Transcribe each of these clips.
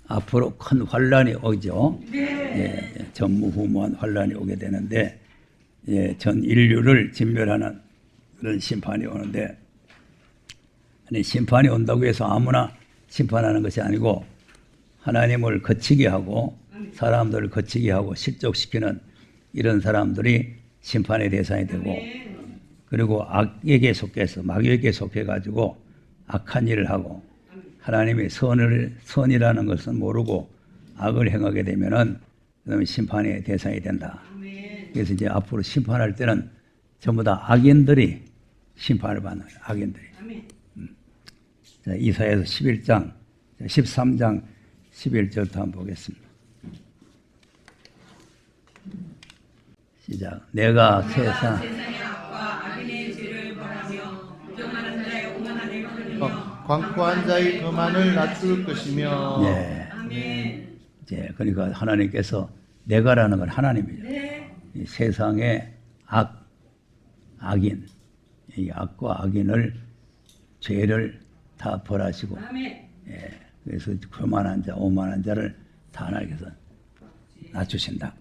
앞으로 큰 환란이 오죠. 예, 전무후무한 환란이 오게 되는데, 예, 전 인류를 진멸하는 그런 심판이 오는데, 아니, 심판이 온다고 해서 아무나 심판하는 것이 아니고 하나님을 거치게 하고 사람들을 거치게 하고 실족시키는 이런 사람들이 심판의 대상이 되고, 그리고 악에게 속해서 마귀에게 속해가지고 악한 일을 하고 하나님의 선이라는 것은 모르고 악을 행하게 되면은 그러면 심판의 대상이 된다. 그래서 이제 앞으로 심판할 때는 전부 다 악인들이 심판을 받는 거예요. 악인들이. 자, 이사야서 11장, 13장 11절부터 한번 보겠습니다. 시작. 내가 세상 광포한 자의 거만을 낮출 것이며. 네. 이제 그러니까 하나님께서 내가라는 건 하나님이죠. 이 세상의 악인, 이 악과 악인을 죄를 다 벌하시고, 예, 그래서 교만한 자, 오만한 자를 다 하나님께서 낮추신다.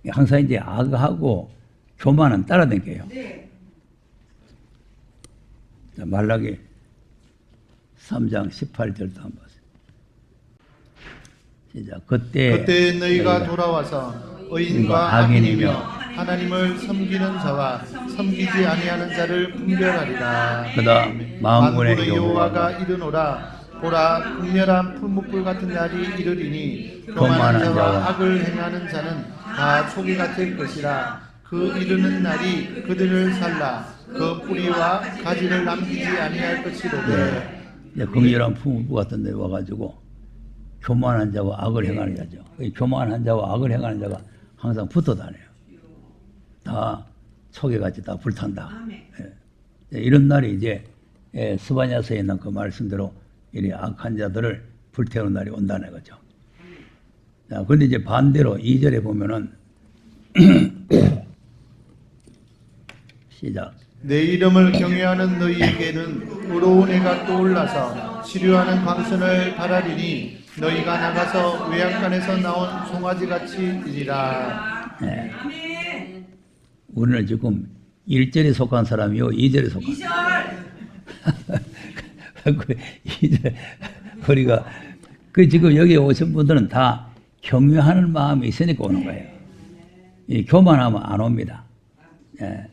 항상 이제 악하고 교만은 따라다녀요. 말라기 3장 18절도 한번 보세요. 시작. 그때 너희가 돌아와서 의인과 악인이며 하나님을 섬기는 자와 섬기지 아니하는 자를 분별하리라. 그다음 만군의 여호와가 이르노라. 보라, 극렬한 풀무불 같은 날이 이르리니 교만한 자와 악을 행하는 자는 다 초기가 될 것이라. 그 이르는 날이 그들을 살라. 그 뿌리와 가지를 남기지 아니할 것이로되. 극렬한 풀무불 같은 데 와가지고 교만한 자와 악을 행하는 자죠. 교만한 자와 악을 행하는 자가 항상 붙어 다녀요. 다 초계같이 다 불탄다. 예. 이런 날이 이제 스바냐서에 있는 그 말씀대로 이 악한 자들을 불태우는 날이 온다는 거죠. 자, 그런데 이제 반대로 2절에 보면은 시작. 내 이름을 경외하는 너희에게는 의로운 해가 떠올라서 치료하는 광선을 바라리니 너희가 나가서 외양간에서 나온 송아지같이 되리라. 네. 우리는 지금 1절에 속한 사람이요 2절에 속한 2절. 우리가 지금 여기 오신 분들은 다 경외하는 마음이 있으니까 오는 거예요. 이 교만하면 안 옵니다. 예.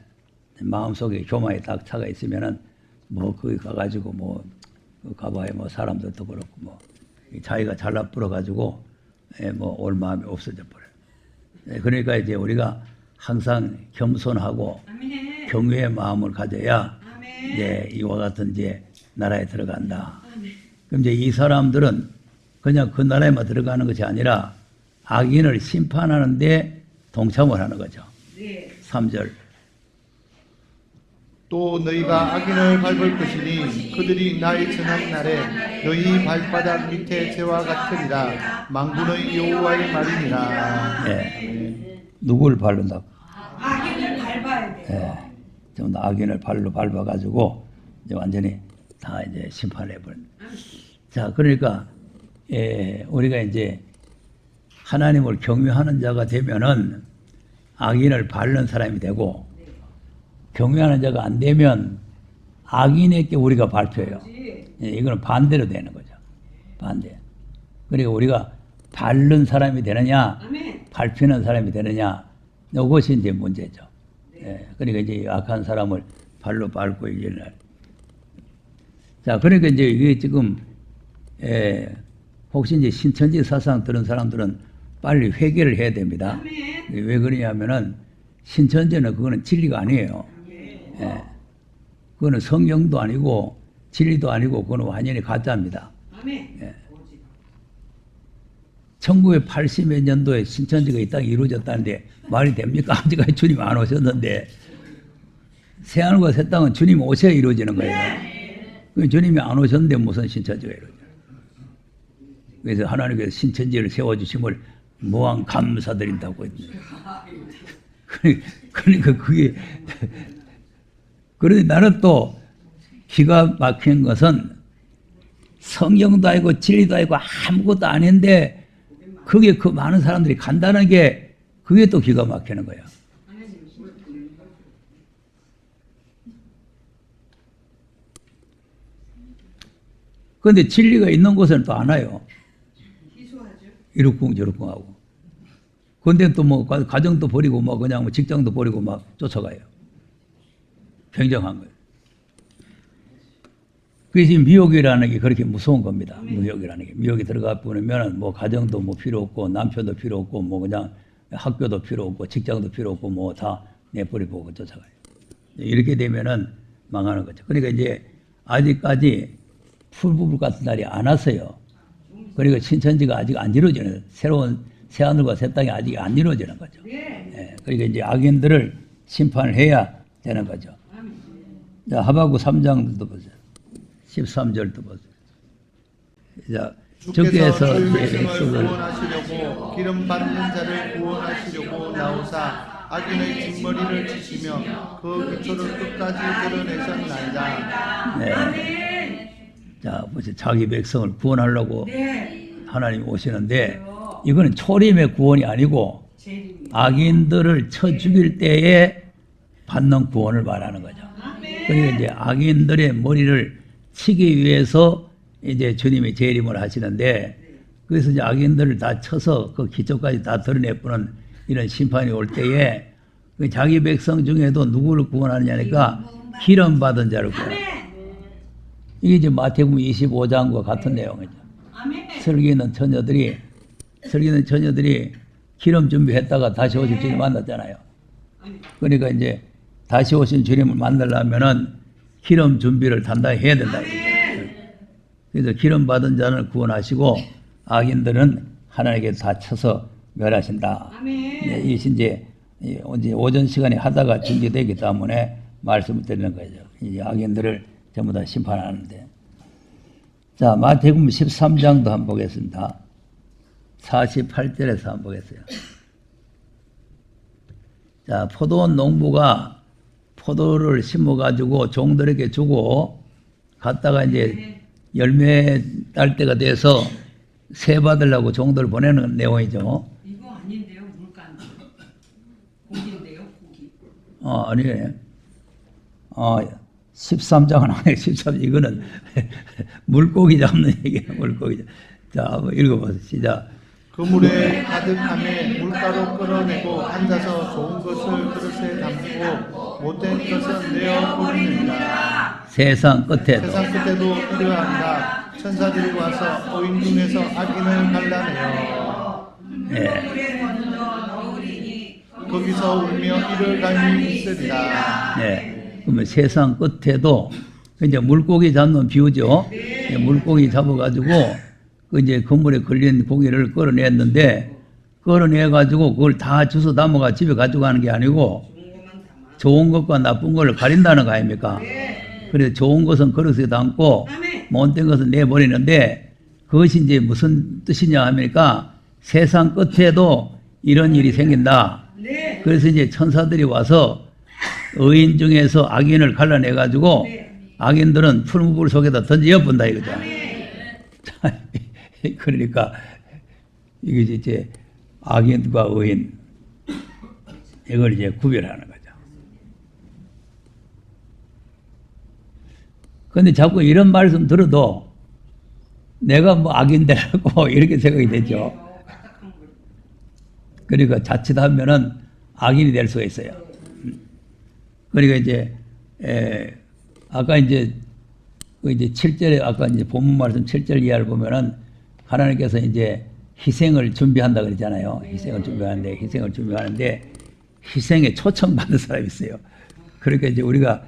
마음속에 교만이 딱 차가 있으면은 뭐 거기 가가지고 뭐 가봐야 뭐 사람들도 그렇고 뭐 자기가 잘나 불어가지고 뭐 올 마음이 없어져 버려요. 예. 그러니까 이제 우리가 항상 겸손하고 경외의 마음을 가져야 이제 이와 같은 이제 나라에 들어간다. 그럼 이제 이 사람들은 그냥 그 나라에만 들어가는 것이 아니라 악인을 심판하는데 동참을 하는 거죠. 3절. 또 너희가 악인을 밟을 것이니 그들이 나의 정한 날에 너희 발바닥 밑에 재와 같으리라. 만군의 여호와의 말이니라. 예. 누구를 밟는다고? 악인을 밟아야 돼. 예. 좀 더 악인을 발로 밟아가지고 이제 완전히 다 이제 심판해버린. 자, 그러니까 우리가 이제 하나님을 경외하는 자가 되면은 악인을 밟는 사람이 되고, 경외하는 자가 안 되면 악인에게 우리가 밟혀요. 이거는 반대로 되는 거죠. 반대. 그러니까 우리가 밟는 사람이 되느냐, 밟히는 사람이 되느냐, 이것이 이제 문제죠. 그러니까 이제 악한 사람을 발로 밟고 이기는. 자, 그러니까 이제 이게 지금 혹시 이제 신천지 사상 들은 사람들은 빨리 회개를 해야 됩니다. 왜 그러냐면은 신천지는 그거는 진리가 아니에요. 예. 그거는 성경도 아니고 진리도 아니고 그거는 완전히 가짜입니다. 예. 1980몇 년도에 신천지가 이 땅에 이루어졌다는데 말이 됩니까? 아직까지 주님 안 오셨는데, 새하늘과 새 땅은 주님 오셔야 이루어지는 거예요. 주님이 안 오셨는데 무슨 신천지가 이루어져요? 그래서 하나님께서 신천지를 세워주심을 무한 감사드린다고 했는데, 그러니까 그게 그런데 나는 또 기가 막힌 것은 성경도 아니고 진리도 아니고 아무것도 아닌데 그게 그 많은 사람들이 간다는 게 그게 또 기가 막히는 거야. 그런데 진리가 있는 곳에는 또 안 와요. 이룩쿵 저룩쿵 하고. 근데 또 뭐 가정도 버리고 뭐 그냥 뭐 직장도 버리고 막 쫓아가요. 굉장한 거예요. 그래서 미혹이라는 게 그렇게 무서운 겁니다. 미혹이라는 게. 미혹이 들어가 보면은 뭐 가정도 뭐 필요 없고 남편도 필요 없고 뭐 그냥 학교도 필요 없고 직장도 필요 없고 뭐 다 내버리고 쫓아가요. 이렇게 되면은 망하는 거죠. 그러니까 이제 아직까지 풀부분 같은 날이 안 왔어요. 그리고 신천지가 아직 안 이루어지는, 새로운 새하늘과 새 땅이 아직 안 이루어지는 거죠. 예, 그러니까 이제 악인들을 심판을 해야 되는 거죠. 자, 하박국 3장도 보세요. 13절도 보세요. 자, 주께서 백성을 구원하시려고 기름 받는 자를 구원하시려고 나오사 악인의 뒷머리를 치시며 그 기초를 끝까지 드러내셨나이다. 네. 자, 보세요. 자기 백성을 구원하려고 하나님 오시는데 이거는 초림의 구원이 아니고 악인들을 쳐 죽일 때에 받는 구원을 말하는 거죠. 그러니까 이제 악인들의 머리를 치기 위해서 이제 주님이 재림을 하시는데 그래서 이제 악인들을 다 쳐서 그 기초까지 다 드러내보는 이런 심판이 올 때에 자기 백성 중에도 누구를 구원하느냐니까 기름 받은 자를 구원합니다. 이게 이제 마태복음 25장과 같은 내용이죠. 설기는 처녀들이 기름 준비했다가 다시 오실 주님 만났잖아요. 그러니까 이제 다시 오신 주님을 만나려면은 기름 준비를 단단히 해야 된다. 그래서 기름 받은 자는 구원하시고 악인들은 하나님께 다 쳐서 멸하신다. 네, 이것이 이제 오전 시간에 하다가 중지되기 때문에 말씀을 드리는 거죠. 이제 악인들을 전부 다 심판하는데. 자, 마태복음 13장도 한번 보겠습니다. 48절에서 한번 보겠어요. 자, 포도원 농부가 포도를 심어가지고 종들에게 주고 갔다가 이제 열매 딸 때가 돼서 세 받으려고 종들을 보내는 내용이죠. 이거 아닌데요, 물감. 고기인데요, 고기. 아니에요. 13장은 아니에요. 13장 이거는 물고기 잡는 얘기예요. 물고기. 자, 한번 읽어보세요. 시작. 그물에 가득함에 물가로 끌어내고 앉아서 좋은 것을 그릇에 담고 못된 것은 내어 버리느니라. 세상 끝에도. 세상 끝에도 이러한다. 천사들이 와서 어인 중에서 악인을 갈라내어 예. 거기서 울며 이를 갈미 있으리라. 네. 그러면 세상 끝에도 이제 물고기 잡는 비유죠. 물고기 잡아가지고 그 이제 그물에 걸린 고기를 끌어냈는데 끌어내가지고 그걸 다 주워 담아가 집에 가져가는 게 아니고 좋은 것과 나쁜 걸 가린다는 거 아닙니까? 그래서 좋은 것은 그릇에 담고 못된 것은 내버리는데 그것이 이제 무슨 뜻이냐 하니까 세상 끝에도 이런 일이 생긴다. 그래서 이제 천사들이 와서 의인 중에서 악인을 갈라내가지고 악인들은 풀무불 속에다 던져 엿본다 이거죠. 그러니까 이게 이제 악인과 의인 이걸 이제 구별하는 거죠. 그런데 자꾸 이런 말씀 들어도 내가 뭐 악인데라고 이렇게 생각이 되죠. 그러니까 자칫하면은 악인이 될 수가 있어요. 그러니까 이제 아까 이제 7절에 아까 이제 본문 말씀 7절 이하를 보면은 하나님께서 이제 희생을 준비한다 그랬잖아요. 희생을 준비하는데 희생에 초청받는 사람이 있어요. 그러니까 이제 우리가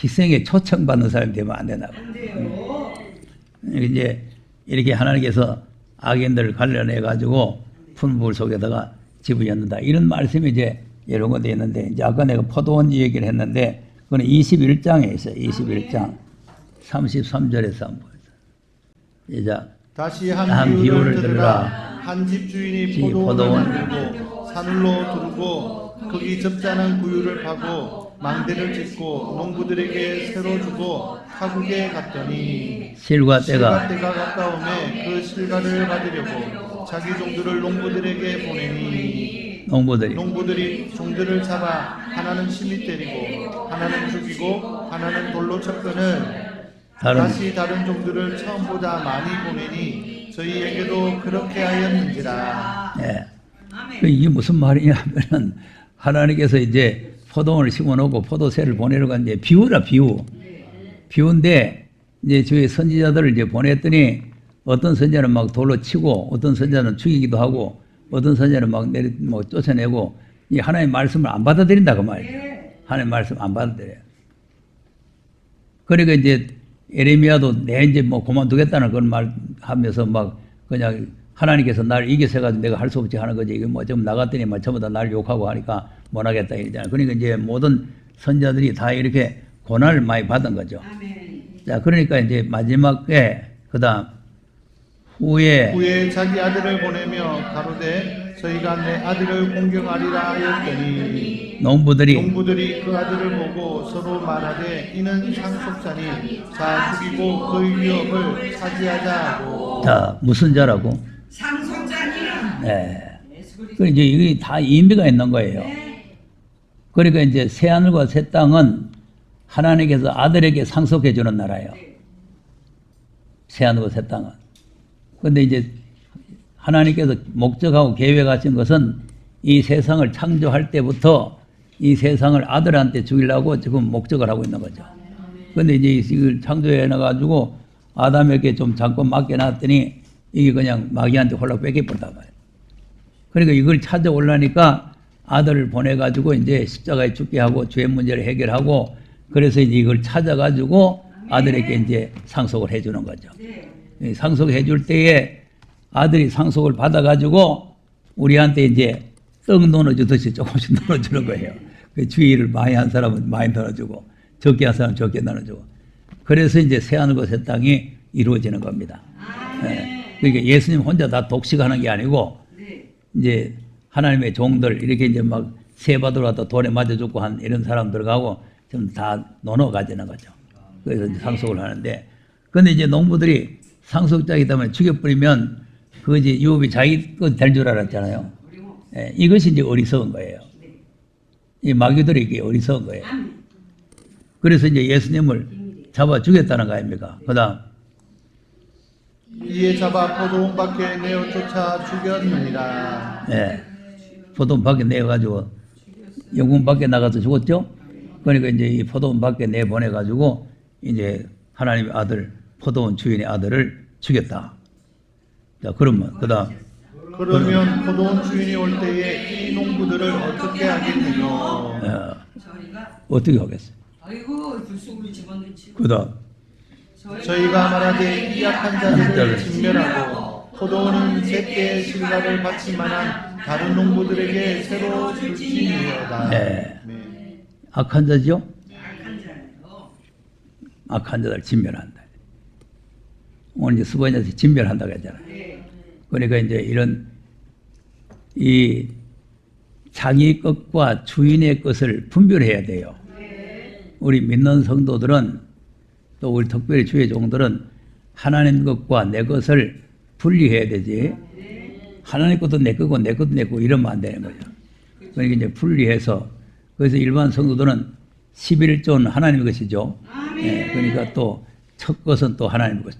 희생에 초청받는 사람이 되면 안 된다고. 이제 이렇게 하나님께서 악인들을 갈려내 가지고 푼불 속에다가 집을 였는다. 이런 말씀이 이제 여러 군데 있는데 이제 아까 내가 포도원 얘기를 했는데 그건 21장에 있어요. 21장 33절에서 한번 보세요. 이제 다시 한 비유를 들으라. 한 집 주인이 포도원을 만들고 산울로 두르고 거기 적잖은 구유를 파고 망대를 짓고 농부들에게 새로 주고 타국에 갔더니 실과 실가 때가 때가 가까움에 그 실가를 받으려고 자기 종들을 농부들에게 보내니 농부들이 종들을 잡아 하나는 심히 때리고 하나는 죽이고 하나는 돌로 쳤거늘 다시 다른 종들을 처음보다 많이 보내니 저희에게도 그렇게 하였는지라. 예. 이게 무슨 말이냐 하면은 하나님께서 이제 포도원을 심어놓고 포도새를 보내려고 하는데 비유라 비유. 비유인데 이제 저희 선지자들을 이제 보냈더니 어떤 선지자는 막 돌로 치고 어떤 선지자는 죽이기도 하고 어떤 선지자는 막 쫓아내고 이 하나님의 말씀을 안 받아들인다 그 말이에요. 하나님의 말씀 안 받아들여요. 그러니까 이제 에레미야도 내 이제 뭐 그만두겠다는 그런 말 하면서 막 그냥 하나님께서 나를 이겨서가지고 내가 할 수 없지 하는 거지. 이게 뭐 좀 나갔더니 막 전부 다 나를 욕하고 하니까 못 하겠다 이러잖아요. 그러니까 이제 모든 선자들이 다 이렇게 고난을 많이 받은 거죠. 자, 그러니까 이제 마지막에 그다음 후에 자기 아들을 보내며 가로되 저희가 내 아들을 공경하리라 하였더니 농부들이 그 아들을 보고 서로 말하되 이는 상속자니 자 죽이고 그 위협을 차지하자 하고. 자, 무슨 자라고? 상속자니는. 네. 그 이제 이게 다 의미가 있는 거예요. 그러니까 이제 새 하늘과 새 땅은 하나님께서 아들에게 상속해 주는 나라예요. 새 하늘과 새 땅은. 근데 이제 하나님께서 목적하고 계획하신 것은 이 세상을 창조할 때부터 이 세상을 아들한테 주려고 지금 목적을 하고 있는 거죠. 근데 이제 이걸 창조해 놔가지고 아담에게 좀 잠깐 맡겨놨더니 이게 그냥 마귀한테 홀락 뺏겨버렸단 말이에요. 그러니까 이걸 찾아오려니까 아들을 보내가지고 이제 십자가에 죽게 하고 죄 문제를 해결하고 그래서 이제 이걸 찾아가지고 아들에게 이제 상속을 해주는 거죠. 상속해 줄 때에 아들이 상속을 받아가지고 우리한테 이제 떡 나눠주듯이 조금씩 나눠주는 거예요. 그 주의를 많이 한 사람은 많이 나눠주고 적게 한 사람은 적게 나눠주고 그래서 이제 새하늘과 새 땅이 이루어지는 겁니다. 그러니까 예수님 혼자 다 독식하는 게 아니고 이제 하나님의 종들 이렇게 이제 막 세 받으러 왔다 돌에 맞아 죽고 한 이런 사람들하고 좀 다 나눠 가지는 거죠. 그래서 이제 상속을 하는데 근데 이제 농부들이 상속자이기 때문에 죽여버리면 그 이제 유업이 자기 것 될 줄 알았잖아요. 이것이 이제 어리석은 거예요. 이 마귀들이 이게 어리석은 거예요. 그래서 이제 예수님을 잡아 죽였다는 거 아닙니까? 그 다음. 이에 잡아 포도원 밖에 내어 쫓아 죽였느니라. 포도원 밖에 내어가지고 영궁 밖에 나가서 죽었죠? 그러니까 이제 이 포도원 밖에 내보내가지고 이제 하나님의 아들, 포도원 주인의 아들을 죽였다. 자, 그러면, 그러면 포도원 주인이 올 때에 이 농부들을 어떻게 하겠느냐? 어떻게 하겠어요? 아이고 불속으로 집어넣지. 그 다음. 저희가 말하되 이 약한 자들을 진멸하고 포도원은 새끼의 실과를 받지 만한 다른 농부들에게 새로 줄지니어다. 악한 자죠? 악한 자예요. 악한 자들 진멸한다. 오늘 이제 수고자에서 진멸한다고 했잖아요. 그러니까 이제 이런 이 자기 것과 주인의 것을 분별해야 돼요. 우리 믿는 성도들은 또 우리 특별히 주의 종들은 하나님 것과 내 것을 분리해야 되지. 하나님 것도 내 거고 내 것도 내 거고 이러면 안 되는 거죠. 그러니까 이제 분리해서 그래서 일반 성도들은 11조는 하나님의 것이죠. 그러니까 또 첫 것은 또 하나님의 것.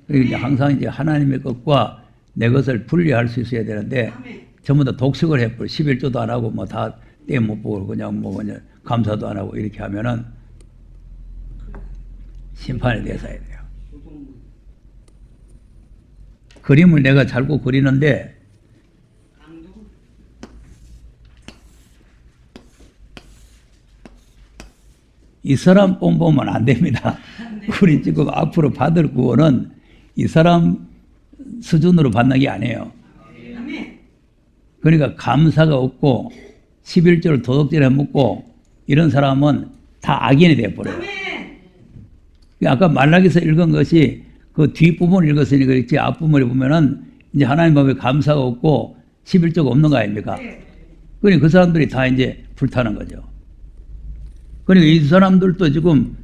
그러니까 이제 항상 이제 하나님의 것과 내 것을 분리할 수 있어야 되는데 전부 다 독식을 해버려. 11조도 안 하고 뭐 다 때 못 보고 그냥 뭐 그냥 감사도 안 하고 이렇게 하면은 심판에 대해서야 돼요. 그림을 내가 잘고 그리는데 이 사람 뽕 보면 안 됩니다. 우리 지금 앞으로 받을 구원은 이 사람 수준으로 받는 게 아니에요. 그러니까 감사가 없고 11조를 도둑질해 먹고 이런 사람은 다 악인이 되어버려요. 아까 말라기서 읽은 것이 그 뒷부분을 읽었으니 그렇지 앞부분을 보면은 이제 하나님 앞에 감사가 없고 11조가 없는 거 아닙니까? 그러니 그 사람들이 다 이제 불타는 거죠. 그러니까 이 사람들도 지금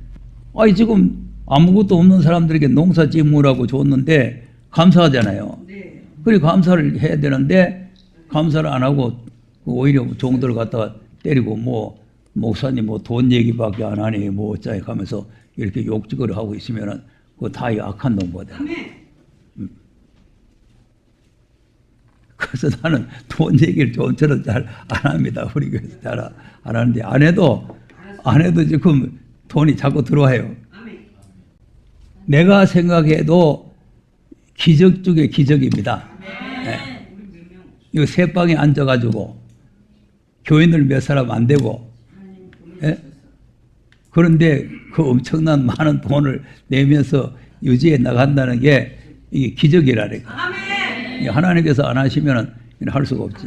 지금 아무것도 없는 사람들에게 농사 짓무라고 줬는데 감사하잖아요. 네. 그리고 감사를 해야 되는데 감사를 안 하고 오히려 종들 갖다가 때리고 뭐 목사님 뭐 돈 얘기밖에 안 하니 뭐 어쩌니 하면서 이렇게 욕지거리 하고 있으면은 그거 다 악한 놈거든. 아멘. 그래서 나는 돈 얘기를 좀처럼 잘 안 합니다. 우리 교회에서 잘 안 하는데 안 해도 지금 돈이 자꾸 들어와요. 아멘. 내가 생각해도 기적 중에 기적입니다. 예. 우리 몇 명? 이거 새 방에 앉아가지고 교인들 몇 사람 안 되고, 예? 그런데 그 엄청난 많은 돈을 내면서 유지해 나간다는 게 이게 기적이라니까. 아멘. 하나님께서 안 하시면은 할 수가 없지.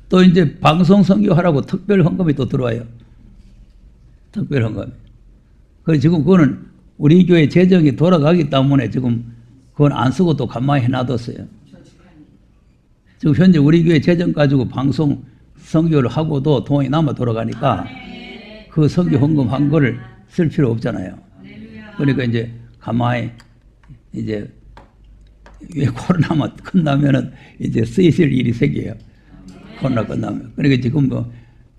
또 이제 방송 선교하라고 특별 헌금이 또 들어와요. 특별 헌금. 그 지금 그거는 우리 교회 재정이 돌아가기 때문에 지금 그건 안 쓰고 또 가만히 해놔뒀어요. 지금 현재 우리 교회 재정 가지고 방송 선교를 하고도 돈이 남아 돌아가니까 그 선교 헌금 한 거를 쓸 필요 없잖아요. 그러니까 이제 가만히 이제 왜 코로나만 끝나면은 이제 쓰이실 일이 생겨요. 코로나 끝나면. 그러니까 지금 뭐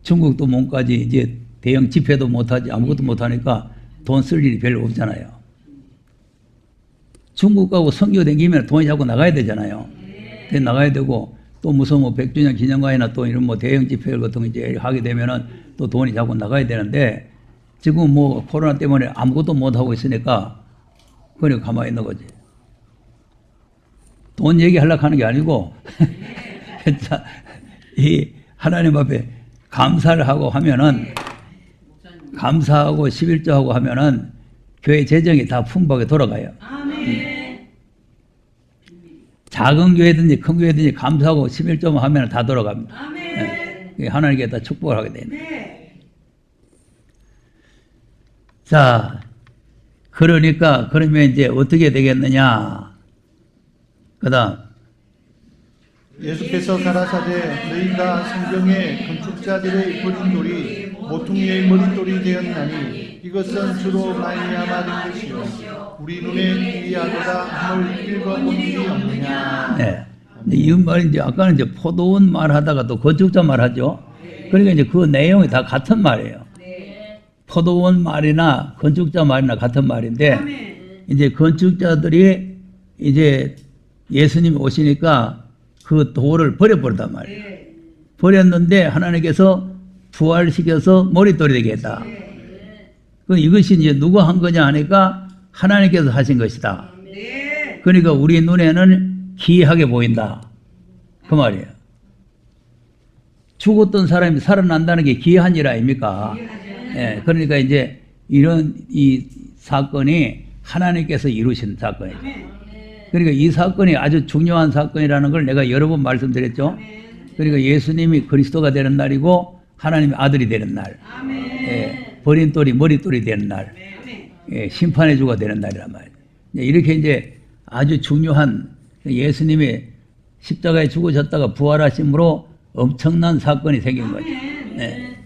중국도 몸까지 이제 대형 집회도 못하지 아무것도 못하니까 돈 쓸 일이 별로 없잖아요. 중국 가고 선교 댕기면 돈이 자꾸 나가야 되잖아요. 나가야 되고 또 무슨 뭐 100주년 기념관이나 또 이런 뭐 대형 집회 같은 거 이제 하게 되면은 또 돈이 자꾸 나가야 되는데 지금 뭐 코로나 때문에 아무것도 못하고 있으니까 그냥 가만히 있는 거지. 돈 얘기하려고 하는 게 아니고 진짜 이 하나님 앞에 감사를 하고 하면은 감사하고 11조하고 하면은 교회 재정이 다 풍부하게 돌아가요. 아멘. 작은 교회든지 큰 교회든지 감사하고 11조만 하면 다 돌아갑니다. 아멘. 예. 하나님께 다 축복을 하게 됩니다. 네. 자, 그러니까 그러면 이제 어떻게 되겠느냐? 그다음 예수께서 가라사대 너희가 성경의 건축자들의 버린 돌이 모퉁이의 머릿돌이 되었나니 이것은 주로 말미암아 된 것이요 우리 눈에 기이하도다 함을 읽어본 일이 없느냐. 네. 이 말이 이제 아까는 이제 포도원 말하다가 또 건축자 말하죠. 그러니까 이제 그 내용이 다 같은 말이에요. 포도원 말이나 건축자 말이나 같은 말인데 아멘. 이제 건축자들이 이제 예수님이 오시니까 그 돌을 버려버렸단 말이에요. 네. 버렸는데 하나님께서 부활시켜서 머릿돌이 되게 했다. 그 이것이 이제 누가 한 거냐 하니까 하나님께서 하신 것이다. 네. 그러니까 우리 눈에는 기이하게 보인다. 그 말이에요. 죽었던 사람이 살아난다는 게 기이한 일 아닙니까? 예, 그러니까 이제 이런 이 사건이 하나님께서 이루신 사건이죠. 그러니까 이 사건이 아주 중요한 사건이라는 걸 내가 여러 번 말씀드렸죠. 그러니까 예수님이 그리스도가 되는 날이고 하나님의 아들이 되는 날. 예, 버린 돌이 머릿돌이 되는 날. 예, 심판의 주가 되는 날이란 말이에요. 이렇게 이제 아주 중요한 예수님이 십자가에 죽으셨다가 부활하심으로 엄청난 사건이 생긴 거죠. 예.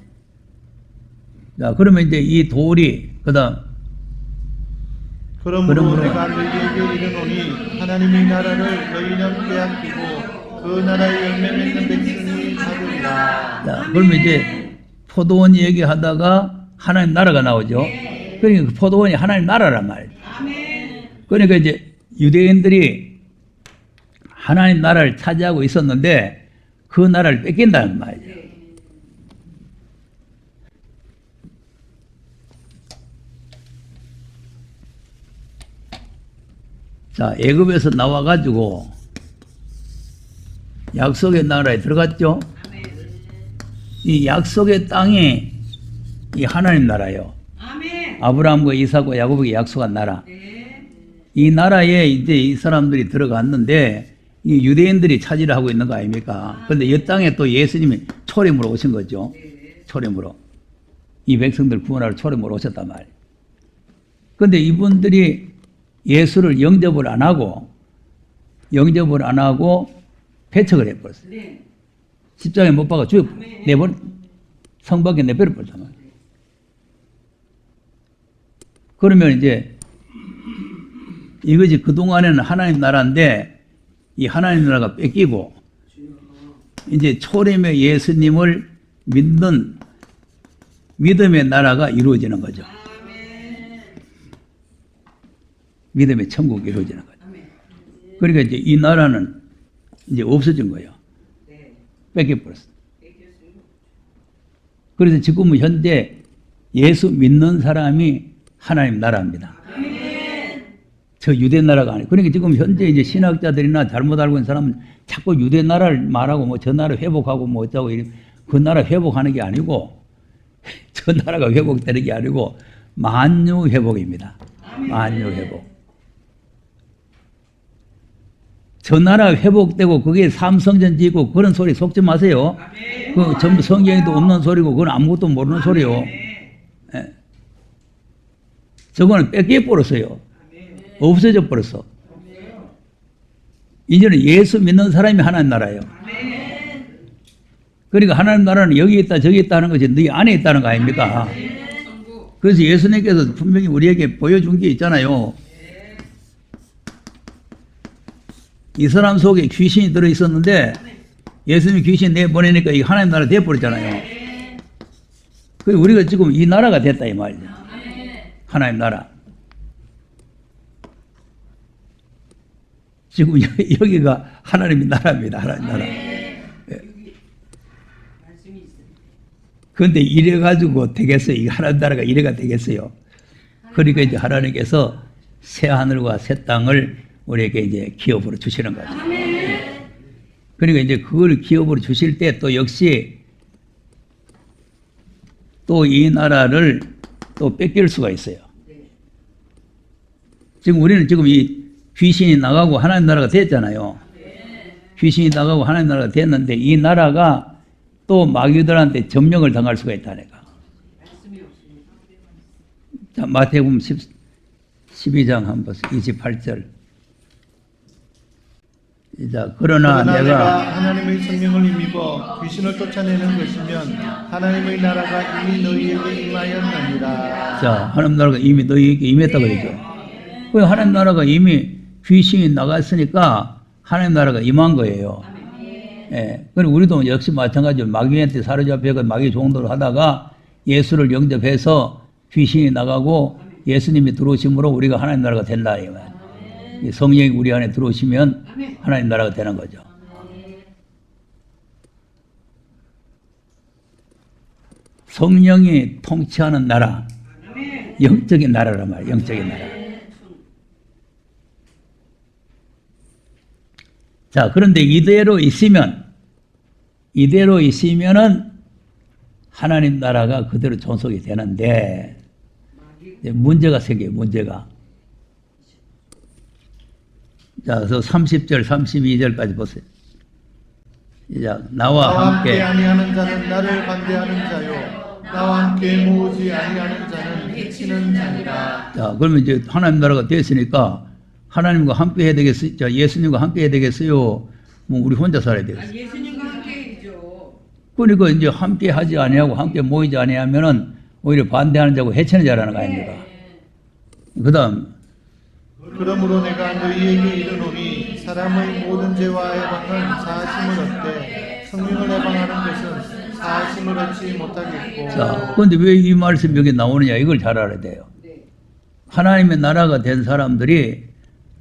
자, 그러면 이제 이 돌이 그다음 그러므로 내가 너희에게 이르노니 하나님의 나라를 너희는 빼앗기고 그 나라의 열매 맺는 백성이 받으리라. 자, 그러면 이제 포도원 얘기하다가 하나님 나라가 나오죠. 그러니까 그 포도원이 하나님 나라란 말이에요. 그러니까 이제 유대인들이 하나님 나라를 차지하고 있었는데 그 나라를 뺏긴다는 말이죠. 자, 애굽에서 나와가지고 약속의 나라에 들어갔죠. 이 약속의 땅이 이 하나님 나라예요. 아멘. 아브라함과 이삭과 야곱에게 약속한 나라. 네. 이 나라에 이제 이 사람들이 들어갔는데 이 유대인들이 차지를 하고 있는 거 아닙니까? 그런데 이 땅에 또 예수님이 초림으로 오신 거죠. 초림으로. 이 백성들 구원하러 초림으로 오셨단 말이에요. 그런데 이분들이 예수를 영접을 안 하고 배척을 해버렸어요. 네. 십자가에 못 박아 죽여 내버려 성 밖에 내버려 버렸단 말이에요. 그러면 이제 이것이 그동안에는 하나님 나라인데 이 하나님 나라가 뺏기고 이제 초림의 예수님을 믿는 믿음의 나라가 이루어지는 거죠. 믿음의 천국이 이루어지는 거죠. 그러니까 이제 이 나라는 이제 없어진 거예요. 뺏겨버렸어. 그래서 지금은 현재 예수 믿는 사람이 하나님 나라입니다. 저 유대 나라가 아니에요. 그러니까 지금 현재 이제 신학자들이나 잘못 알고 있는 사람은 자꾸 유대 나라를 말하고 뭐 저 나라 회복하고 뭐 어쩌고 그 나라 회복하는 게 아니고 저 나라가 회복되는 게 아니고 만유 회복입니다. 만유 회복. 저 나라 회복되고 그게 삼성전 지고 그런 소리 속지 마세요. 그 전부 성경에도 없는 소리고 그건 아무것도 모르는 소리요. 예. 저거는 뺏겨 버렸어요. 없어져 버렸어. 이제는 예수 믿는 사람이 하나님 나라예요. 그러니까 하나님 나라는 여기 있다 저기 있다 하는 것이 네 안에 있다는 거 아닙니까? 그래서 예수님께서 분명히 우리에게 보여준 게 있잖아요. 이 사람 속에 귀신이 들어있었는데 예수님이 귀신 내보내니까 이 하나님 나라 돼버렸잖아요. 그래서 우리가 지금 이 나라가 됐다 이 말이죠. 하나님 나라. 지금 여기가 하나님의 나라입니다. 하나님 나라. 그런데 이래가지고 되겠어요. 이 하나님 나라가 이래가 되겠어요. 그러니까 이제 하나님께서 새 하늘과 새 땅을 우리에게 이제 기업으로 주시는 거죠. 그러니까 이제 그걸 기업으로 주실 때 또 역시 또 이 나라를 또 뺏길 수가 있어요. 지금 우리는 지금 이 귀신이 나가고 하나님 나라가 됐잖아요. 귀신이 나가고 하나님 나라가 됐는데 이 나라가 또 마귀들한테 점령을 당할 수가 있다니까. 자, 마태복음 12장 한번 보세요. 28절. 자, 그러나 내가 하나님의 성령을 힘입어 귀신을 쫓아내는 것이면 하나님의 나라가 이미 너희에게 임하였느니라. 자, 하나님 나라가 이미 너희에게 임했다 그러죠. 그 하나님 나라가 이미 귀신이 나갔으니까 하나님 나라가 임한 거예요. 예. 그리고 우리도 역시 마찬가지로 마귀한테 사로잡혀서 마귀 종도를 하다가 예수를 영접해서 귀신이 나가고 예수님이 들어오심으로 우리가 하나님 나라가 된다. 성령이 우리 안에 들어오시면 하나님 나라가 되는 거죠. 성령이 통치하는 나라, 영적인 나라란 말이에요. 영적인 나라. 자, 그런데 이대로 있으면은 하나님 나라가 그대로 존속이 되는데 문제가 생겨요. 문제가. 자, 그래서 30절, 32절까지 보세요. 이제 나와 함께 아니하는 자는 나를 반대하는 자요, 나와 함께 모으지 아니하는 자는 해치는 자니라. 자, 그러면 이제 하나님 나라가 됐으니까 하나님과 함께 해야 되겠어요? 자, 예수님과 함께 해야 되겠어요? 뭐 우리 혼자 살아야 되겠어요? 예수님과 함께 해야죠. 그러니까 이제 함께 하지 아니하고 함께 모이지 아니하면은 오히려 반대하는 자고 해치는 자라는 거 아닙니까? 그다음 그러므로 내가 너희에게 이르노니 사람의 모든 죄와 해방은 사하심을 얻되 성령을 해방하는 것은 사하심을 얻지 못하겠고. 자, 그런데 왜 이 말씀이 여기 나오느냐? 이걸 잘 알아야 돼요. 하나님의 나라가 된 사람들이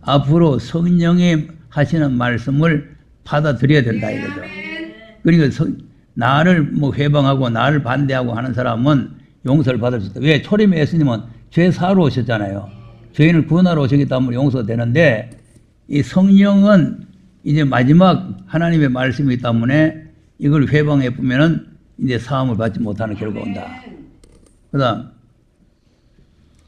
앞으로 성령이 하시는 말씀을 받아들여야 된다 이거죠. 그러니까 나를 뭐 회방하고 나를 반대하고 하는 사람은 용서를 받을 수 있다. 왜? 초림의 예수님은 죄 사하러 오셨잖아요. 죄인을 구원하러 오셨기 때문에 용서가 되는데 이 성령은 이제 마지막 하나님의 말씀이기 때문에 이걸 회방해 보면은 이제 사함을 받지 못하는 결과가 온다. 그다음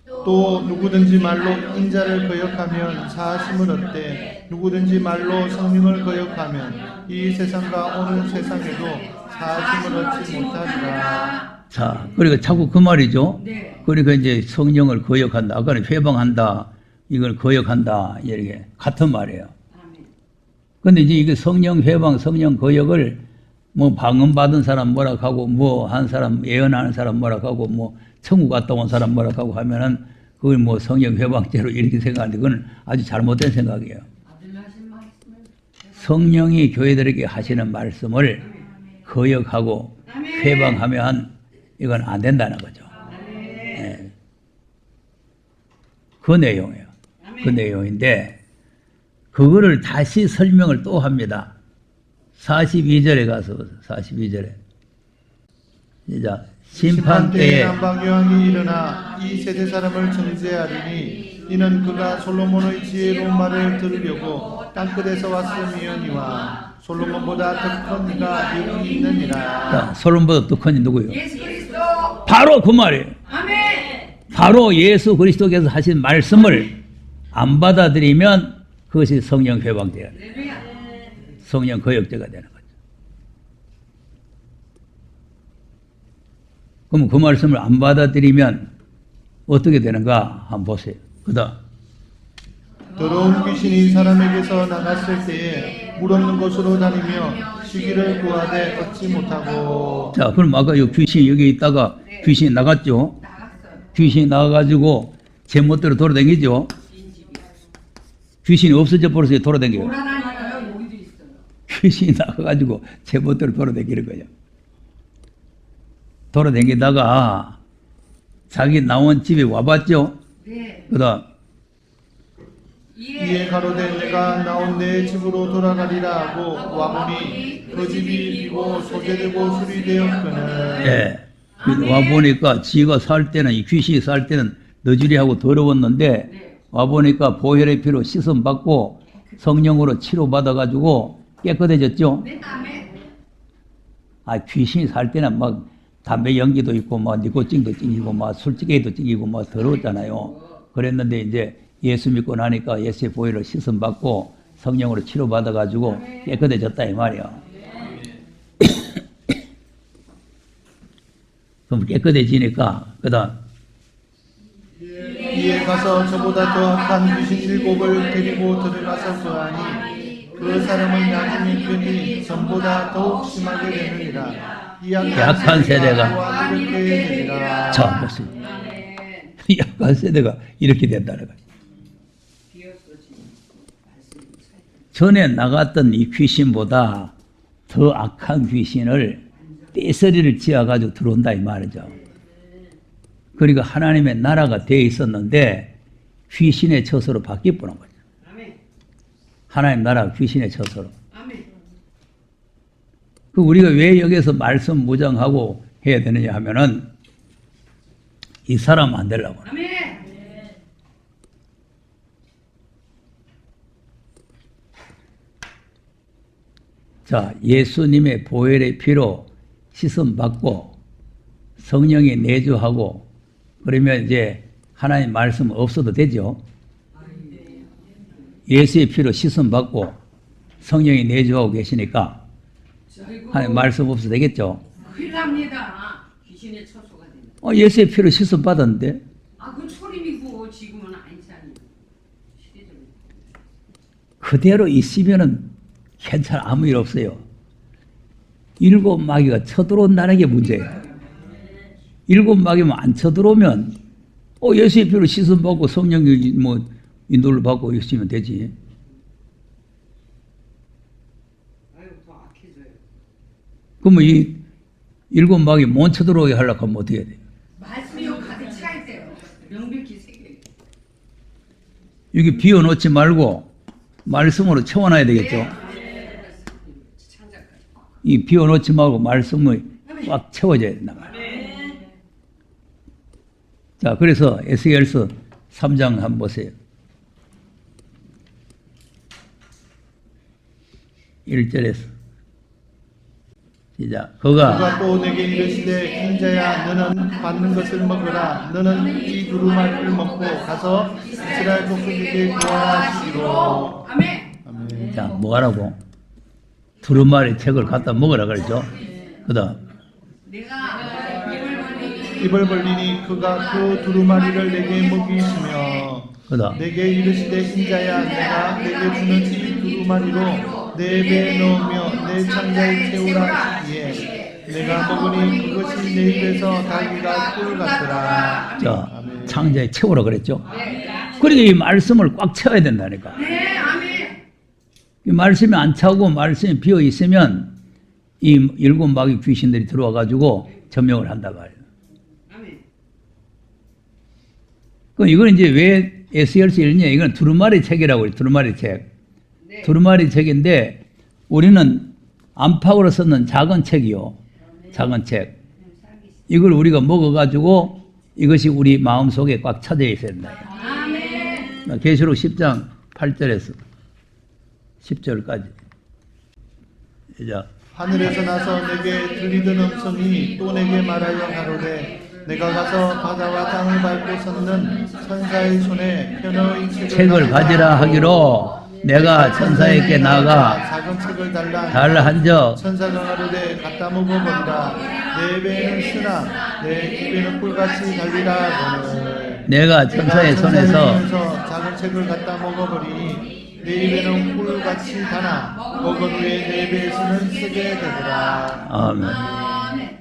또 누구든지 말로 인자를 거역하면 사하심을 얻되 누구든지 말로 성령을 거역하면 이 세상과 오는 세상에도 사하심을 얻지 못하리라. 자, 그러니까 자꾸 그 말이죠. 그러니까 이제 성령을 거역한다. 아까는 회방한다. 이걸 거역한다. 이렇게 같은 말이에요. 그런데 이제 이게 성령 회방, 성령 거역을 뭐 방언 받은 사람 뭐라 하고 뭐 한 사람 예언하는 사람 뭐라 하고 뭐 천국 갔다 온 사람 뭐라 하고 하면은 그걸 뭐 성령 회방죄로 이렇게 생각하는데 그건 아주 잘못된 생각이에요. 성령이 교회들에게 하시는 말씀을 거역하고 회방하면 이건 안 된다는 거죠. 예. 그 내용이에요. 그 내용인데 그거를 다시 설명을 또 합니다. 42절에 가서 42절에 자 심판 때에 남방여왕이 일어나 이 세대 사람을 정죄하리니 이는 그가 솔로몬의 지혜로운 말을 들으려고 땅끝에서 왔음이오니와 솔로몬보다 더 큰 이가 여기 있느니라. 자, 솔로몬보다 더 큰 이 누구요? 예수 그리스도. 바로 그 말이에요. 아멘. 바로 예수 그리스도께서 하신 말씀을 안 받아들이면 그것이 성령 회방죄야. 할렐루야. 성령 거역죄가 되는 거죠. 그럼 그 말씀을 안 받아들이면 어떻게 되는가 한번 보세요. 그다음 더러운 귀신이 사람에게서 나갔을 때에 물 없는 곳으로 다니며 쉬기를 구하되 얻지 못하고. 자, 그럼 아까 요 귀신이 여기 있다가 귀신이 나갔죠. 나갔어요. 귀신이 나가가지고 제멋대로 돌아다니죠. 귀신이 없어져 버려서 돌아다녀요. 돌아다녀요. 여기도 있어요. 귀신이 나가가지고 제멋대로 돌아다니는 거예요. 돌아다니다가 자기 나온 집에 와봤죠. 네. 그다음 이에 가로되 내가 나온 내 집으로 돌아가리라 하고 와보니 그 집이 비고 소재되고 수리되었거늘. 예. 와보니까 지가 살 때는, 이 귀신이 살 때는 너지리하고 더러웠는데, 와보니까 보혈의 피로 씻음받고 성령으로 치료받아가지고 깨끗해졌죠? 네. 아멘. 아, 귀신이 살 때는 막 담배 연기도 있고, 막 니코틴도 찡기고, 막 술찌개도 찡기고, 막 더러웠잖아요. 그랬는데 이제 예수 믿고 나니까 예수의 보혈을 씻음받고 성령으로 치료받아가지고 깨끗해졌다, 이 말이야. 그럼 깨끗해지니까, 그 다음, 이에 가서 저보다 더 악한 귀신 7을 데리고 들어가서 거하니 그 사람의 나중에 병이 전보다 더욱 심하게 되느니라. 이 약한 세대가 그렇게 되리라. 자, 보세요. 아멘. 약한 세대가 이렇게 된다는 거예요. 전에 나갔던 이 귀신보다 더 악한 귀신을 떼서리를 지어가지고 들어온다 이 말이죠. 그러니까 하나님의 나라가 되어 있었는데 귀신의 처소로 바뀌어버린 거죠. 아멘. 하나님 나라가 귀신의 처소로. 아멘. 그 우리가 왜 여기서 말씀 무장하고 해야 되느냐 하면은 이 사람 안 되려고. 아멘. 자, 예수님의 보혈의 피로 씻음받고 성령이 내주하고 그러면 이제 하나님 말씀 없어도 되죠. 예수의 피로 씻음받고 성령이 내주하고 계시니까 하나님 말씀 없어도 되겠죠. 큰일 납니다. 귀신의 처소가 된다. 예수의 피로 씻음받았는데 아, 그 초림이고 지금은 아니잖아요. 시대적으로. 그대로 있으면은 괜찮아. 아무 일 없어요. 7 마귀가 쳐들어온다는 게 문제예요. 7 마귀만 안 쳐들어오면 예수의 피로 씻음받고 성령이 뭐 인도를 받고 있으면 되지. 아유, 더 악해져요. 그러면 이 7 마귀 못 쳐들어오게 하려고 하면 어떻게 해야 돼요? 말씀이 가득 차 있대요. 명백히 새겨. 여기 비워놓지 말고 말씀으로 채워놔야 되겠죠. 창작까지. 이 비워놓지 말고 말씀을 꽉 채워져야 된다 말이에요. 자, 그래서 에스겔서 3장 한번 보세요. 1절에서 시작. 그가 또 내게 이르시되 인자야 너는 받는 것을 먹으라. 너는 이 두루마리를 먹고 가서 이스라엘 족속에게 구하시기로. 아멘. 자, 뭐 하라고? 두루마리 책을 갖다 먹으라 그랬죠. 그 다음 내가 입을 벌리니 그가 그 두루마리를 내게 먹이시며 그 다음 내게 이르시되 인자야 내가 내게 주는 이 두루마리로 내 입에 넣으며 내 창자에 채우라 하시기에 내가 먹으니 그것이 내 입에서 닭이가 꿀 같더라. 자, 아멘. 창자에 채우라 그랬죠. 그러니까 이 말씀을 꽉 채워야 된다니까. 네, 아멘. 이 말씀이 안 차고 말씀이 비어 있으면 이 일곱 마귀 귀신들이 들어와 가지고 점령을 한다 말이에요. 아멘. 그럼 이건 이제 왜 에스겔서 읽냐? 이건 두루마리 책이라고 해요. 두루마리 책. 네. 두루마리 책인데 우리는 안팎으로 쓰는 작은 책이요. 작은 책. 이걸 우리가 먹어가지고 이것이 우리 마음속에 꽉 차져 있어야 된다. 아멘. 계시록 10장 8절에서 10절까지. 시작. 하늘에서 나서 내게 들리던 음성이 또 내게 말하여 가로되 내가 가서 바다와 땅을 밟고 섰는 천사의 손에 편의 책을 가지라 하기로 내가 천사에게 나가 작은 책을 달라 달한적 천사가 가로되 갖다 먹어본다. 내 입에는 쓰나 내 입에는 꿀같이 달리라 하거늘 내가 천사의 손에서 작은 책을 갖다 먹어버리니 내 입에는 꿀같이 달아 먹은 후에 내 입에서는 쓰게 되더라. 아멘. 아멘.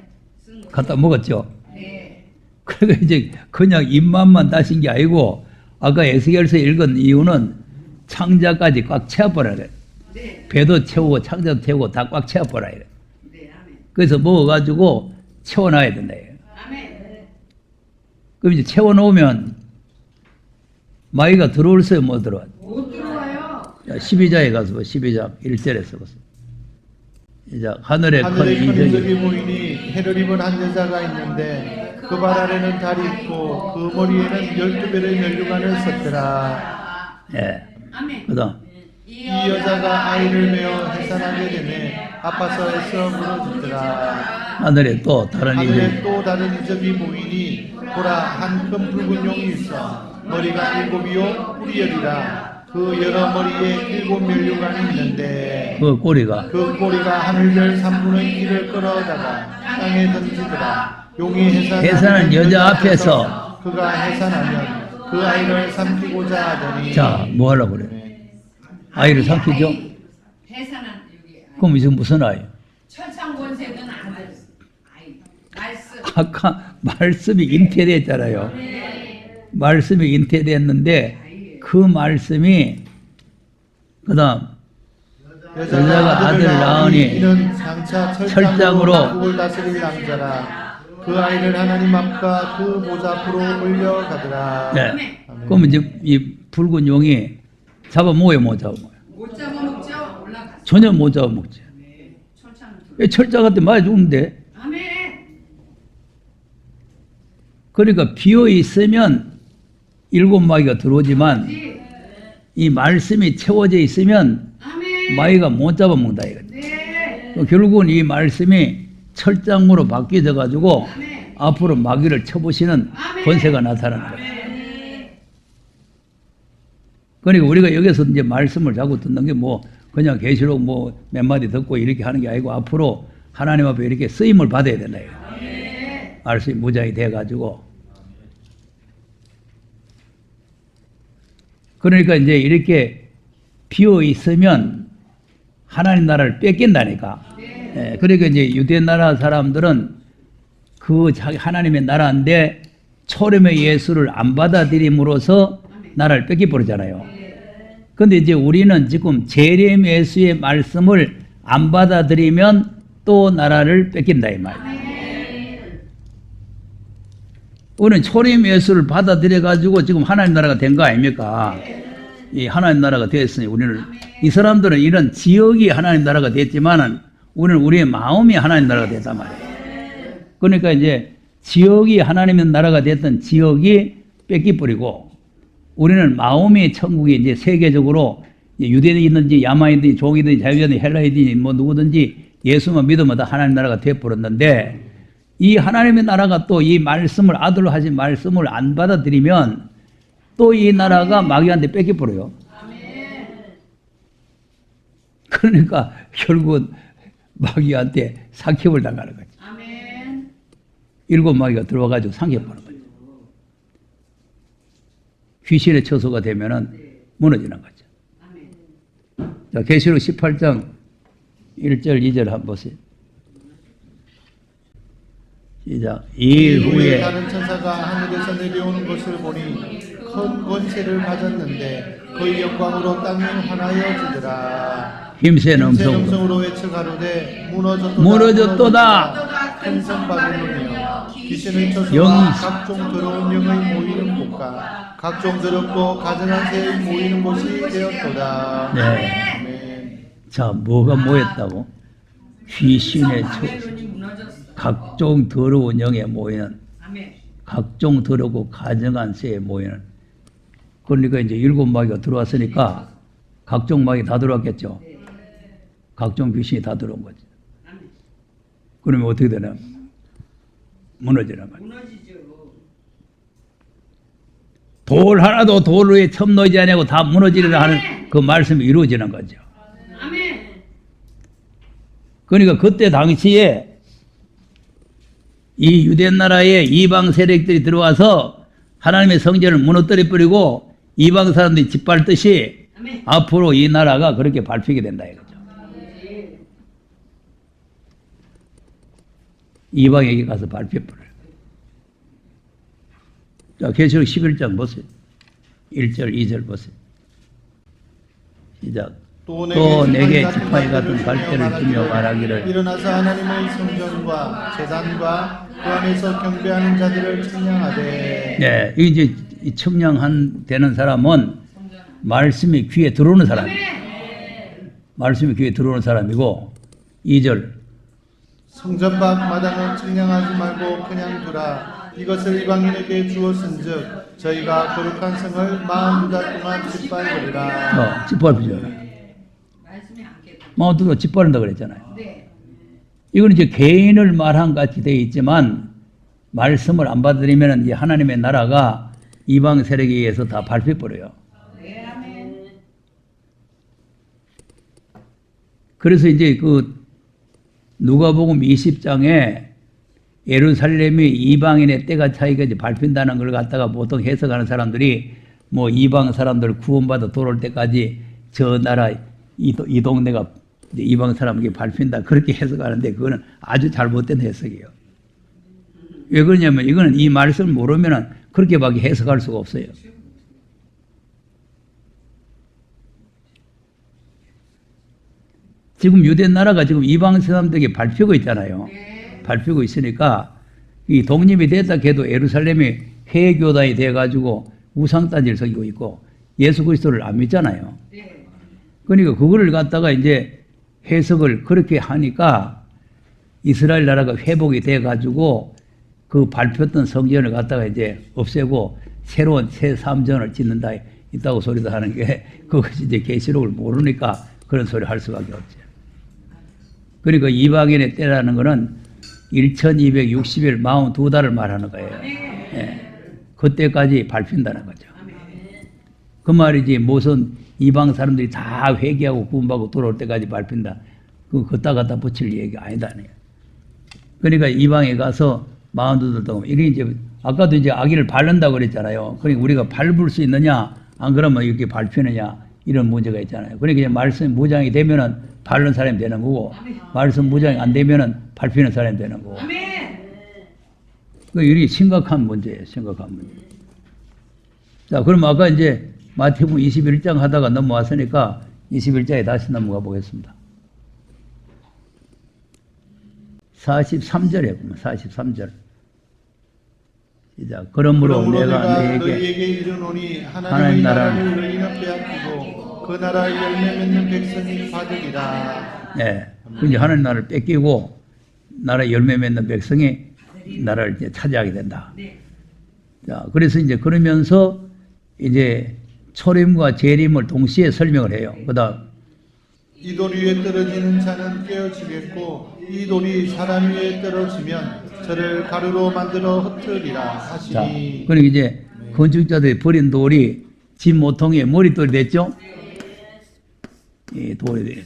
갖다 먹었죠. 네. 그러니까 이제 그냥 입맛만 다신 게 아니고 아까 에스겔서 읽은 이유는 창자까지 꽉 채워버려야 돼. 네. 배도 채우고 창자도 채우고 다 꽉 채워버려야 돼. 네, 아멘. 그래서 먹어가지고 채워놔야 된다. 아멘. 그럼 이제 채워놓으면 마귀가 들어올어요, 못 들어와? 못 들어와요. 12장에 가서 봐, 12장 1절에서 보세요. 이제 하늘에 큰 하늘에 큰 인적이 인적이 보이니 해를 입은 한 여자가 있는데 그 발 아래는 달이 있고 그 머리에는 12배의 면류관을 썼더라. 예. 아멘. 그다음 이 여자가 아이를 메어 해산하게 되매 아파서 애써 부르짖더라. 하늘에 또 다른 하늘에 인적이 또 다른 인적이 보이니 보라 한 큰 붉은 용이 있어 머리가 7이요 뿔이 10이라. 그 여러 머리에 7 면류관이 있는데 그 꼬리가 그 꼬리가 하늘별 3분의 1을 끌어다가 땅에 던지더라. 용이 해산한 여자 앞에서 그가 해산하면 그 아이를 삼키고자 하더니 자, 뭐 하려고 그래? 아이를 삼키죠? 해산한 여기 그럼 이제 무슨 아이? 철창권세는 아들. 아이. 말씀. 아까 말씀이 잉태됐잖아요. 말씀이 잉태됐는데 그 말씀이 그다음 여자가 아들을 낳으니 이는 장차 철장으로 만국을 다스릴 낭자라. 그 아이를 하나님 앞과 그 보좌 앞으로 올려가더라. 네. 그럼 이제 이 붉은 용이 잡아먹어요, 못 잡아먹어요? 못 잡아먹죠. 올라갔어. 전혀 못 잡아먹지. 철창을 들어. 왜 철자한테 맞아 죽는데? 아멘. 그러니까 비어 있으면 일곱 마귀가 들어오지만 이 말씀이 채워져 있으면 아멘. 마귀가 못 잡아먹는다 이거. 네. 결국은 이 말씀이 철장으로 바뀌어져 가지고 아멘. 앞으로 마귀를 쳐보시는 아멘. 권세가 나타나는 거예요. 아멘. 그러니까 우리가 여기서 이제 말씀을 자꾸 듣는 게 뭐 그냥 계시록 뭐 몇 마디 듣고 이렇게 하는 게 아니고 앞으로 하나님 앞에 이렇게 쓰임을 받아야 된다 이거. 아멘. 말씀이 무장이 돼 가지고 그러니까 이제 이렇게 비어 있으면 하나님 나라를 뺏긴다니까. 예, 그러니까 이제 유대 나라 사람들은 그 자기 하나님의 나라인데 초림의 예수를 안 받아들임으로써 나라를 뺏겨버리잖아요. 근데 이제 우리는 지금 재림 예수의 말씀을 안 받아들이면 또 나라를 뺏긴다 이 말이에요. 우리는 초림 예수를 받아들여 가지고 지금 하나님 나라가 된 거 아닙니까? 이 하나님 나라가 됐으니 우리는 이 사람들은 이런 지역이 하나님 나라가 됐지만은 우리는 우리의 마음이 하나님 나라가 됐단 말이에요. 그러니까 이제 지역이 하나님의 나라가 됐던 지역이 뺏기버리고 우리는 마음이 천국이 이제 세계적으로 유대인이든지 야마이든지 종이든지 자유자든지 헬라이든지 뭐 누구든지 예수만 믿으면 다 하나님 나라가 되어버렸는데 이 하나님의 나라가 또 이 말씀을 아들로 하신 말씀을 안 받아들이면 또 이 나라가 마귀한테 뺏겨버려요. 그러니까 결국은 마귀한테 상kép을 당하는 거지. 아멘. 일곱 마귀가 들어와가지고 상kép하는 거죠. 귀신의 처소가 되면은 무너지는 거죠. 아멘. 자, 계시록 18장 1절, 2절 한번 보세요. 시작. 이일 후에 다른 천사가 하늘에서 내려오는 것을 보니 큰 권세를 가졌는데 그의 영광으로 땅이 환하여지더라. 힘센 음성으로 음성으로 외쳐 가로되 무너졌도다. 큰 성 바벨론이여 귀신의 저주와 영이 각종 더러운 영의 모이는 곳과 각종 더럽고 가증한 새의 모이는 곳이 되었도다. 네. 아멘. 자, 뭐가 모였다고? 귀신의 바벨론이 무너졌어. 각종 더러운 영에 모이는, 아멘. 각종 더럽고 가증한 새에 모이는. 그러니까 이제 7마귀가 들어왔으니까 각종 마귀 다 들어왔겠죠. 각종 귀신이 다 들어온 거지. 아멘. 그러면 어떻게 되나? 무너지는 거지. 무너지죠. 돌 하나도 돌 위에 첨 놓이지 않냐고 다 무너지리라 하는 그 말씀이 이루어지는 거죠. 아멘. 그러니까 그때 당시에 이 유대 나라에 이방 세력들이 들어와서 하나님의 성전을 무너뜨려 버리고 이방 사람들이 짓밟듯이 아멘. 앞으로 이 나라가 그렇게 밟히게 된다 이거죠. 이방에게 가서 밟혀버려요. 자, 계시록 11장 보세요. 1절, 2절 보세요. 시작. 또 내게 지팡이 같은 갈대를 주며 말하기를 일어나서 하나님의 성전과 제단과 그 안에서 경배하는 자들을 청량하되. 네, 이제 이 청량한 되는 사람은 말씀이 귀에 들어오는 사람이에요. 말씀이 귀에 들어오는 사람이고 2절 성전 밖 마당은 청량하지 말고 그냥 두라. 이것을 이방인에게 주었은즉 저희가 거룩한 성을 42달 동안 짓밟으리라. 짓밟히죠. 말씀이 안 깨져. 마음도 짓밟는다 그랬잖아요. 네. 이건 이제 개인을 말한 같이 되어 있지만 말씀을 안 받으려면 이 하나님의 나라가 이방 세력에 의해서 다 밟혀버려요. 네. 아멘. 그래서 이제 그 누가복음 20장에 예루살렘이 이방인의 때가 차이가 이제 밟힌다는 걸 갖다가 보통 해석하는 사람들이 뭐 이방 사람들 구원받아 돌아올 때까지 저 나라 이 동네가 이방 사람에게 밟힌다 그렇게 해석하는데 그거는 아주 잘못된 해석이에요. 왜 그러냐면 이거는 이 말씀을 모르면은 그렇게밖에 해석할 수가 없어요. 지금 유대 나라가 지금 이방 사람들에게 밟히고 있잖아요. 밟히고 있으니까 이 독립이 됐다 해도 예루살렘이 회교단이 돼가지고 우상단지를 섬기고 있고 예수 그리스도를 안 믿잖아요. 그러니까 그거를 갖다가 이제 해석을 그렇게 하니까 이스라엘 나라가 회복이 돼가지고 그 밟혔던 성전을 갖다가 이제 없애고 새로운 새 삼전을 짓는다 있다고 소리도 하는 게 그것이 이제 계시록을 모르니까 그런 소리 할 수밖에 없죠. 그러니까 이방인의 때라는 거는 1260일 42달을 말하는 거예요. 예. 그때까지 밟힌다는 거죠. 그 말이지 무슨 이방 사람들이 다 회개하고 구원받고 돌아올 때까지 밟힌다. 그거 걷다 갖다 붙일 얘기가 아니다. 그러니까 이방에 가서 42달 동안 이게 이제 아까도 이제 아기를 밟는다고 그랬잖아요. 그러니까 우리가 밟을 수 있느냐 안 그러면 이렇게 밟히느냐 이런 문제가 있잖아요. 그러니까 이제 말씀 무장이 되면은 밟는 사람이 되는 거고 말씀 무장이 안 되면은 밟히는 사람이 되는 거고. 그 일이 심각한 문제예요. 심각한 문제. 자, 그럼 아까 이제 마태복음 21장 하다가 넘어왔으니까 21장에 다시 넘어가 보겠습니다. 43절에 보면 43절. 시작. 그러므로 내가 너희에게 이르노니 하나님의 나라를 너희는 빼앗기고 그 나라의 열매 맺는 백성이 받으리라. 네. 이제 하나님 나라를 뺏기고 나라의 열매 맺는 백성이 나라를 이제 차지하게 된다. 자, 그래서 이제 그러면서 이제 초림과 재림을 동시에 설명을 해요. 그다음 이 돌 위에 떨어지는 자는 깨어지겠고 이 돌이 사람 위에 떨어지면 저를 가루로 만들어 흩으리라 하시니. 자, 그러니까 이제 건축자들이 버린 돌이 집 모퉁이의 머릿돌이 됐죠? 이 돌이 됐어요.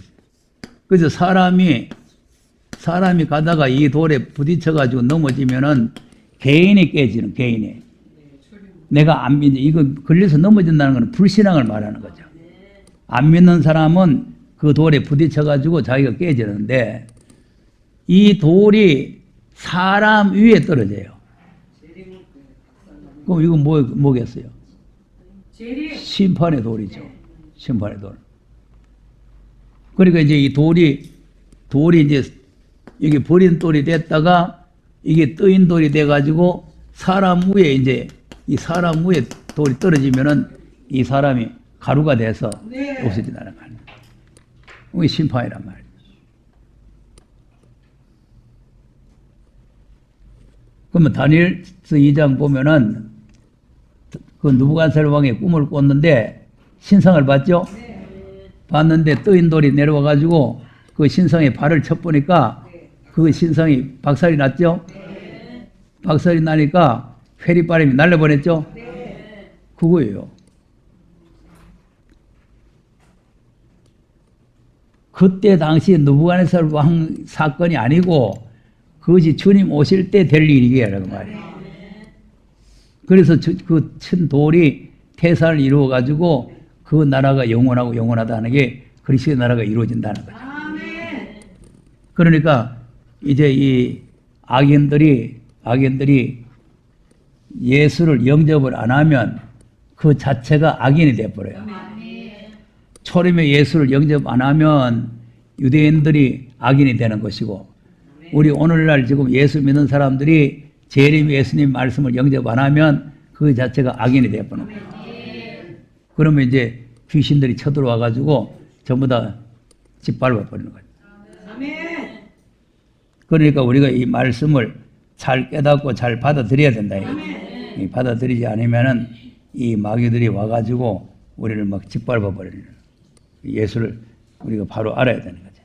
그래서 사람이 가다가 이 돌에 부딪혀가지고 넘어지면은 개인이 깨지는, 개인이. 내가 안 믿는, 이거 걸려서 넘어진다는 건 불신앙을 말하는 거죠. 안 믿는 사람은 그 돌에 부딪혀가지고 자기가 깨지는데 이 돌이 사람 위에 떨어져요. 그럼 이건 뭐겠어요? 재림. 심판의 돌이죠. 심판의 돌. 그러니까 이제 이 돌이 이제 이게 버린 돌이 됐다가 이게 떠인 돌이 돼가지고 사람 위에 이제 이 사람 위에 돌이 떨어지면은 이 사람이 가루가 돼서 네. 없어진다는 말이에요. 이게 심판이란 말이에요. 그러면 다니엘서 2장 보면은 그 느부갓네살 왕의 꿈을 꿨는데 신상을 봤죠? 봤는데 떠인 돌이 내려와가지고 그 신상에 발을 쳐보니까 그 신상이 박살이 났죠? 박살이 나니까 회리바람이 날려보냈죠? 그거예요. 그때 당시 느부갓네살 왕 사건이 아니고 그것이 주님 오실 때 될 일이라는 말이에요. 그래서 그 친 돌이 태산을 이루어 가지고 그 나라가 영원하고 영원하다는 게 그리스도의 나라가 이루어진다는 거죠. 그러니까 이제 이 악인들이 예수를 영접을 안 하면 그 자체가 악인이 되어버려요. 초림에 예수를 영접 안 하면 유대인들이 악인이 되는 것이고 우리 오늘날 지금 예수 믿는 사람들이 재림 예수님 말씀을 영접 안 하면 그 자체가 악인이 되어버리는 거예요. 그러면 이제 귀신들이 쳐들어와 가지고 전부 다 짓밟아 버리는 거예요. 그러니까 우리가 이 말씀을 잘 깨닫고 잘 받아들여야 된다. 받아들이지 않으면은 이 마귀들이 와가지고 우리를 막 짓밟아 버리는 예수를 우리가 바로 알아야 되는 거죠.